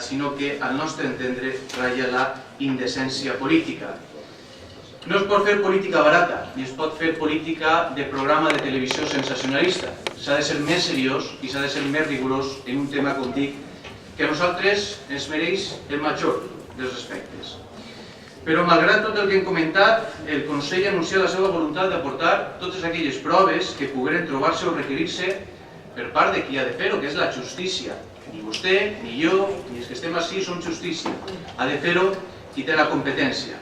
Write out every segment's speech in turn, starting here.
sinó que, al nostre entendre, ratlla la indecència política. No es pot fer política barata, ni es pot fer política de programa de televisió sensacionalista. S'ha de ser més seriós i s'ha de ser més rigorós en un tema, com dic, que a nosaltres ens mereix el major dels respectes. Però, malgrat tot el que hem comentat, el Consell ha anunciat la seva voluntat d'aportar totes aquelles proves que pogueren trobar-se o requerir-se per part de qui ha de fer-ho, que és la justícia. Ni vostè, ni jo, ni els que estem així som justícia. Ha de fer-ho qui té la competència.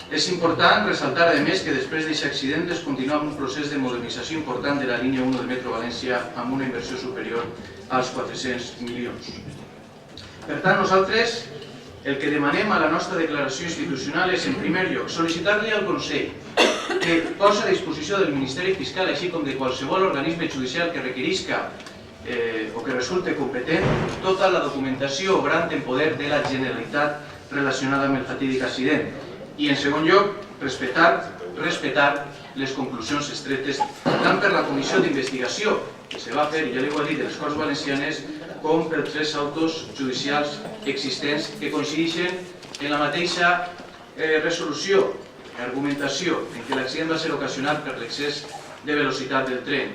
És important ressaltar, a més, que després d'aquest accident es continua amb un procés de modernització important de la línia 1 del Metro València amb una inversió superior als 400 milions. Per tant, nosaltres el que demanem a la nostra declaració institucional és, en primer lloc, sol·licitar-li al Consell que posa a disposició del Ministeri Fiscal, així com de qualsevol organisme judicial que requerisca o que resulte competent, tota la documentació obrant en poder de la Generalitat relacionada amb el fatídic accident. I, en segon lloc, respectar les conclusions extretes tant per la comissió d'investigació que se va fer, ja li ho he dit, de les Corts Valencianes, com per 3 autos judicials existents que coincideixen en la mateixa resolució, argumentació, en què l'accident va ser ocasionat per l'excés de velocitat del tren.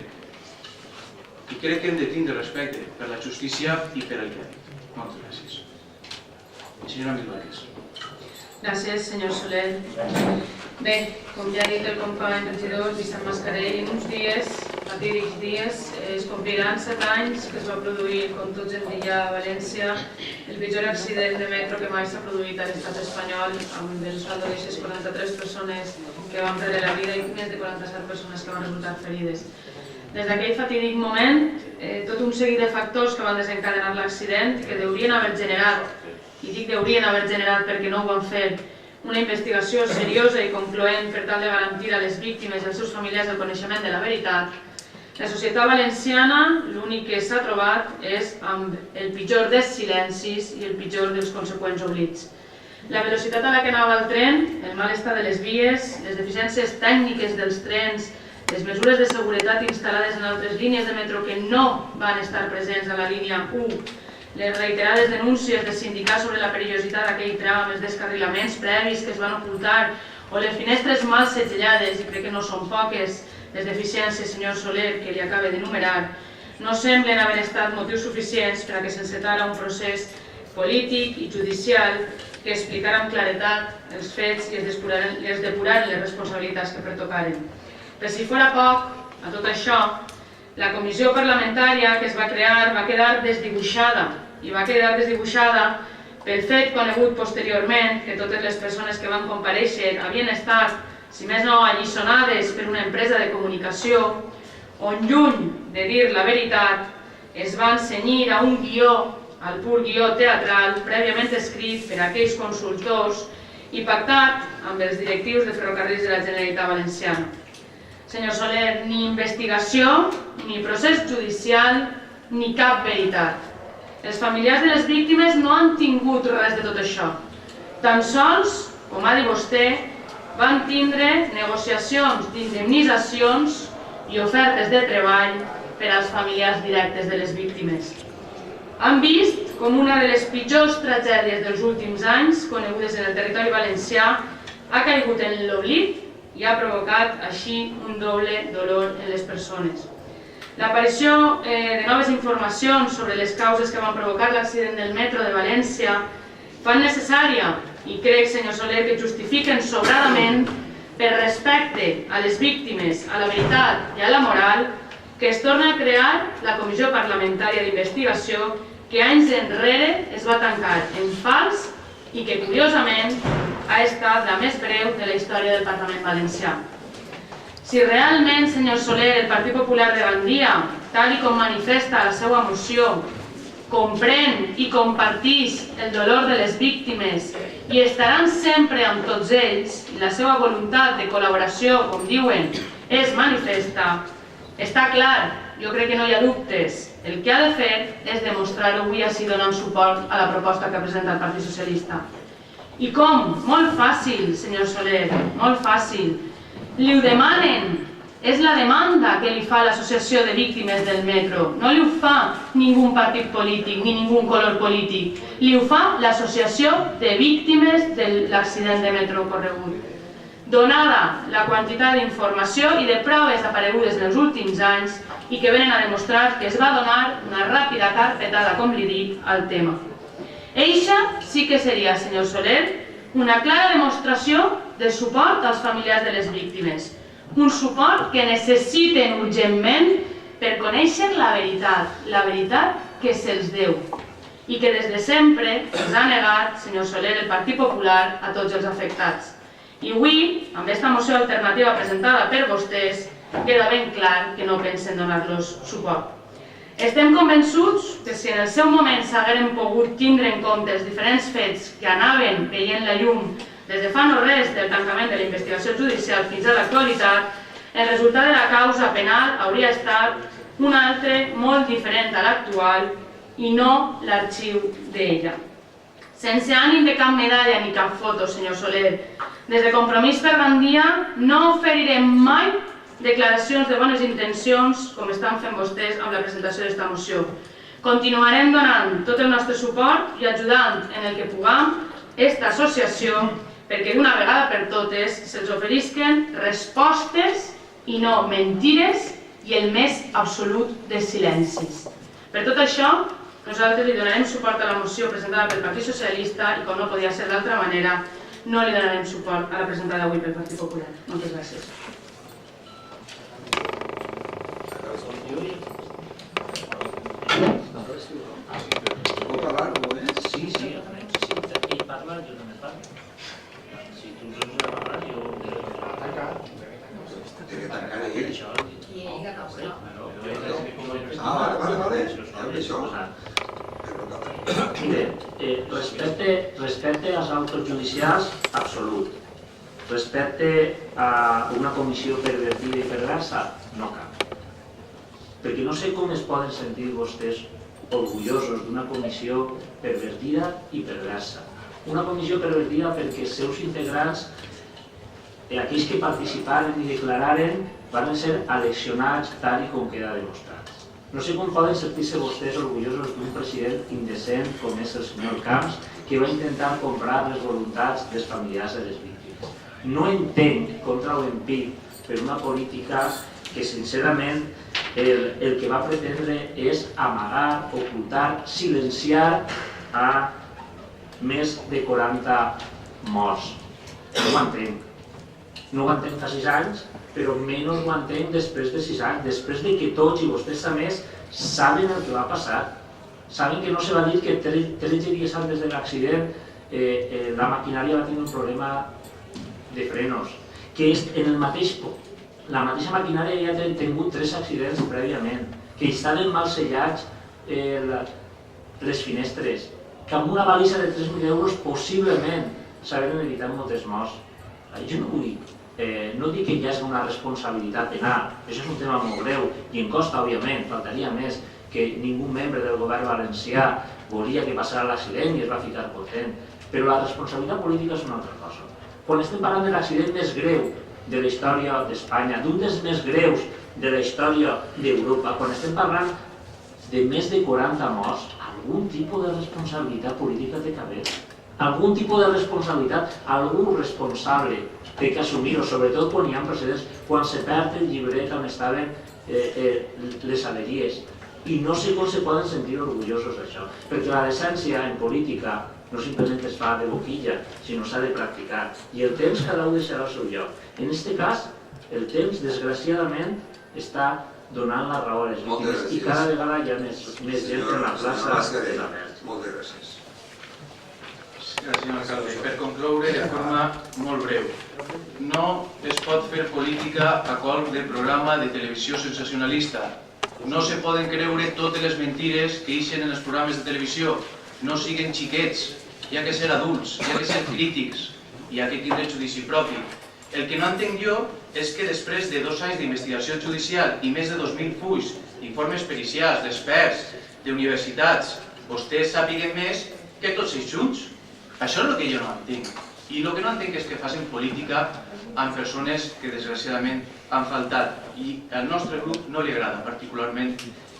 I crec que hem de tindre respecte per la justícia i per el que ha dit. Moltes gràcies. Senyora Milvares. Gràcies, senyor Soler. Bé, com ja ha dit el company regidor Vicent Mascarell, en uns dies, fatídics dies, es compliran 7 anys que es va produir, com tots hem dit ja, a València, el pitjor accident de metro que mai s'ha produït a l'estat espanyol, amb el saldo d'aixes 43 persones que van perdre la vida i més de 47 persones que van resultar ferides. Des d'aquell fatídic moment, tot un seguit de factors que van desencadenar l'accident, que deurien haver generat, i dic deurien haver generat perquè no ho van fer, una investigació seriosa i concloent per tal de garantir a les víctimes i als seus familiars el coneixement de la veritat, la societat valenciana l'únic que s'ha trobat és amb el pitjor dels silencis i el pitjor dels conseqüents oblits. La velocitat a la que anava el tren, el mal estat de les vies, les deficiències tècniques dels trens, les mesures de seguretat instal·lades en altres línies de metro que no van estar presents a la línia 1, les reiterades denúncies de sindicats sobre la perillositat d'aquell tram, els descarrilaments previs que es van ocultar o les finestres mal segellades, i crec que no són poques les deficiències, senyor Soler, que li acaba d'enumerar, no semblen haver estat motius suficients per a que s'encetara un procés polític i judicial que explicara amb claretat els fets i es depuraren les responsabilitats que pertocaren. Per si fora poc, a tot això, la comissió parlamentària que es va crear va quedar desdibuixada, i va quedar desdibuixada pel fet conegut posteriorment que totes les persones que van comparèixer havien estat, si més no, alliçonades per una empresa de comunicació, on lluny de dir la veritat, es van cenyir a un guió, al pur guió teatral, prèviament escrit per aquells consultors i pactat amb els directius de Ferrocarrils de la Generalitat Valenciana. Senyor Soler, ni investigació, ni procés judicial, ni cap veritat. Els familiars de les víctimes no han tingut res de tot això. Tan sols, com ha dit vostè, van tindre negociacions d'indemnitzacions i ofertes de treball per als familiars directes de les víctimes. Han vist com una de les pitjors tragèdies dels últims anys, conegudes en el territori valencià, ha caigut en l'oblit i ha provocat així un doble dolor en les persones. L'aparició de noves informacions sobre les causes que van provocar l'accident del metro de València fan necessària, i crec, senyor Soler, que justifiquen sobradament, per respecte a les víctimes, a la veritat i a la moral, que es torna a crear la Comissió Parlamentària d'Investigació que anys enrere es va tancar en fals i que, curiosament, ha estat la més breu de la història del Parlament Valencià. Si realment, senyor Soler, el Partit Popular de Gandia, tal com manifesta la seva moció, comprèn i comparteix el dolor de les víctimes i estaran sempre amb tots ells, i la seva voluntat de col·laboració, com diuen, és manifesta, està clar, jo crec que no hi ha dubtes. El que ha de fer és demostrar-ho avui així donant suport a la proposta que presenta el Partit Socialista. I com? Molt fàcil, senyor Soler, molt fàcil. Li ho demanen és la demanda que li fa l'Associació de Víctimes del Metro. No li ho fa ningú partit polític ni ningú color polític. Li ho fa l'Associació de Víctimes de l'accident de metro ocorregut. Donada la quantitat d'informació i de proves aparegudes en els últims anys i que venen a demostrar que es va donar una ràpida carpetada, com li dic, al tema. Eixa sí que seria, senyor Soler, una clara demostració de suport als familiars de les víctimes. Un suport que necessiten urgentment per conèixer la veritat que se'ls deu i que des de sempre ens ha negat, senyor Soler, el Partit Popular a tots els afectats. I avui, amb aquesta moció alternativa presentada per vostès, queda ben clar que no pensen donar-los suport. Estem convençuts que si en el seu moment s'hagueren pogut tindre en compte els diferents fets que anaven veient la llum des de fa no res del tancament de la investigació judicial fins a l'actualitat, el resultat de la causa penal hauria estat un altre molt diferent a l'actual i no l'arxiu d'ella. Sense ànim de cap medalla ni cap foto, senyor Soler, des de Compromís per Gandia no oferirem mai declaracions de bones intencions com estan fent vostès amb la presentació d'esta moció. Continuarem donant tot el nostre suport i ajudant en el que puguem esta associació perquè d'una vegada per totes se'ls oferisquen respostes i no mentires i el més absolut de silencis. Per tot això, nosaltres li donarem suport a la moció presentada pel Partit Socialista i, com no podia ser d'altra manera, no li donarem suport a la presentada avui pel Partit Popular. Moltes gràcies. Vol parlar, no és? Sí, ell parla, jo també parlo. Si tu ens has de parlar, jo... Té que tancar ell. I ell que causa. Vale. Ja ve això. Mire, respecte als autos judicials, absolut. Respecte a una comissió pervertida i perversa, no cap. Perquè no sé com es poden sentir vostès orgullosos d'una comissió pervertida i perversa. Una comissió pervertida perquè els seus integrants, aquells que participaren i declararen, van ser eleccionats tal com queda demostrat. No sé com poden sentir-se vostès orgullosos d'un president indecent com és el senyor Camps, que va intentar comprar les voluntats dels familiars de les víctimes. No entenc com trauen pit per una política que sincerament el que va pretendre és amagar, ocultar, silenciar a més de 40 morts. No ho entenc. No ho entenc fa 6 anys, però menys ho entenc després de 6 anys, després de que tots i vostès a més saben el que va passar. Saben que no se va dir que 13 dies antes de l'accident la maquinària va tenir un problema de frenos, que en la mateixa maquinària ja ha tingut 3 accidents prèviament, que estaven mal sellats les finestres, que amb una balisa de 3.000 euros possiblement s'haurien evitat moltes morts. Jo no vull, no dic que hi hagi una responsabilitat penal, això és un tema molt greu i en costa, òbviament, faltaria més que ningú membre del govern valencià volia que passara l'accident i es va ficar potent, però la responsabilitat política és una altra cosa. Quan estem parlant de l'accident més greu de la història d'Espanya, d'un dels més greus de la història d'Europa, quan estem parlant de més de 40 morts, algun tipus de responsabilitat política té que haver. Algun tipus de responsabilitat, algú responsable té que assumir-ho, sobretot quan hi ha precedents, quan se perd el llibret on estaven les averies. I no sé com se poden sentir orgullosos d'això, perquè la decència en política no simplement es fa de boquilla, sinó s'ha de practicar. I el temps cada un deixarà el seu lloc. En aquest cas, el temps, desgraciadament, està donant la raó a les víctimes i cada vegada hi ha més gent en la plaça de la Verge. Moltes gràcies. Senyor alcalde, per concloure de forma molt breu, no es pot fer política a col de programa de televisió sensacionalista. No se poden creure totes les mentires que ixen en els programes de televisió. No siguin xiquets, hi ha que ser adults, hi ha que ser crítics, hi ha que tindre judici propi. El que no entenc jo és que després de 2 anys d'investigació judicial i més de 2.000 fulls, informes pericials, d'experts, d'universitats, vostès sàpiguen més que tots ells junts. Això és el que jo no entenc. I el que no entenc és que facin política amb persones que desgraciadament han faltat. I al nostre grup no li agrada particularment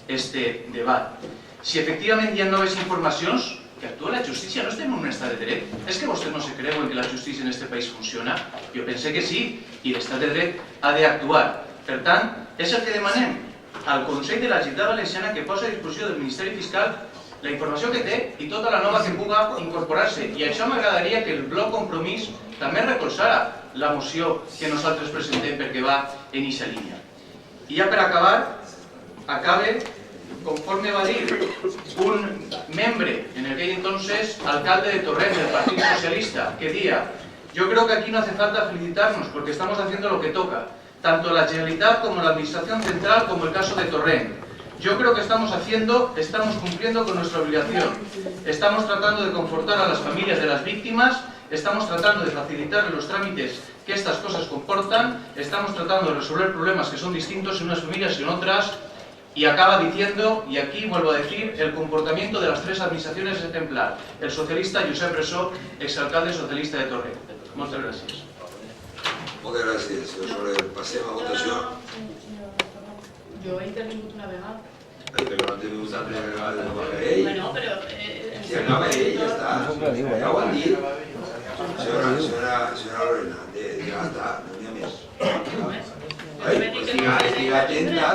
este debat. Si efectivament hi ha noves informacions, que actua la justícia, no estem en un estat de dret. És que vostès no se creuen que la justícia en este país funciona? Jo pense que sí, i l'estat de dret ha d'actuar. Per tant, és el que demanem al Consell de la Generalitat Valenciana que posa a disposició del Ministeri Fiscal la informació que té i tota la nova que puga incorporar-se. I això m'agradaria que el bloc Compromís també recolzara la moció que nosaltres presentem perquè va en aquesta línia. I ja per acabar, acabe conforme va dir un membre, en aquell entonces alcalde de Torrent del Partido Socialista, que decía: yo creo que aquí no hace falta felicitarnos porque estamos haciendo lo que toca, tanto la Generalitat como la Administración Central como el caso de Torrent. Yo creo que estamos cumpliendo con nuestra obligación. Estamos tratando de confortar a las familias de las víctimas, estamos tratando de facilitar los trámites que estas cosas comportan, estamos tratando de resolver problemas que son distintos en unas familias y en otras. Y acaba diciendo, y aquí vuelvo a decir, el comportamiento de las tres administraciones es ejemplar. El socialista Josep Bressó, exalcalde socialista de Torrent. Muchas gracias. Moltes gràcies, senyor Soler. Passem a votació. Jo he intervingut una vegada. Però no té una altra vegada, no va ell. Bueno, però... Si acaba ell, ja està. Ja ho han dit. Senyora Lorena, ja està, no n'hi ha més. Estic atenta.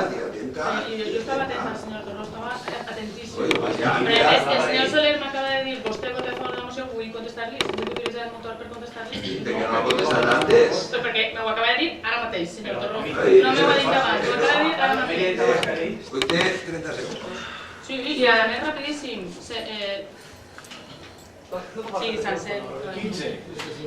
Jo estava atenta, senyor Torró, estava atentíssim. Oye, pues ya, Però ya, el senyor Soler m'acaba de dir, vostè vota a favor de la moció, vull contestar-li, vull utilitzar el motor per contestar-li. ¿De que no ha contestat antes? Però perquè m'ho acaba de dir ara mateix, senyor Torró. No m'ho ha dit abans, m'ho acaba de dir ara mateix. Usted, 30 segons. Sí, i a més rapidíssim. Sí, sencer. 15.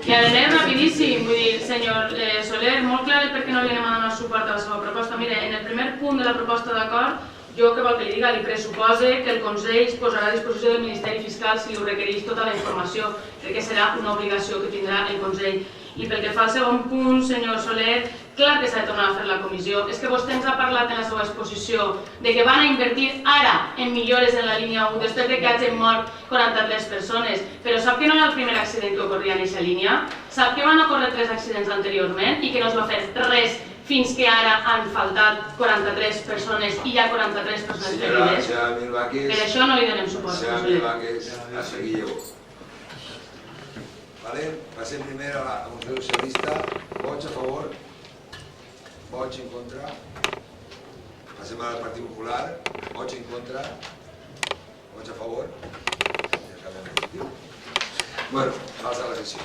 I a més rapidíssim, vull dir, senyor Soler, molt clar el per què no li anem a donar suport a la seva proposta. Mire, en el primer punt de la proposta d'acord, jo què vol que li diga, li pressupose que el Consell es posarà a disposició del Ministeri Fiscal si li requereix tota la informació, perquè serà una obligació que tindrà el Consell. I pel que fa al segon punt, senyor Soler, clar que s'ha de tornar a fer la comissió. És que vostè ens ha parlat en la seva exposició de que van a invertir ara en millores en la línia 1 després de que hagin mort 43 persones. Però sap que no era el primer accident que ocorria en aquesta línia? Sap que van ocórrer 3 accidents anteriorment i que no es va fer res fins que ara han faltat 43 persones i hi ha 43 persones ferides? Senyora Milvaques. Per això no li donem suport. Senyora Milvaques, a seguir llevo. Passem primer a la moció socialista. Vots a favor. Vots en contra. Passem al Partit Popular. Vots en contra. Vots a favor. Bueno, passa a la sessió.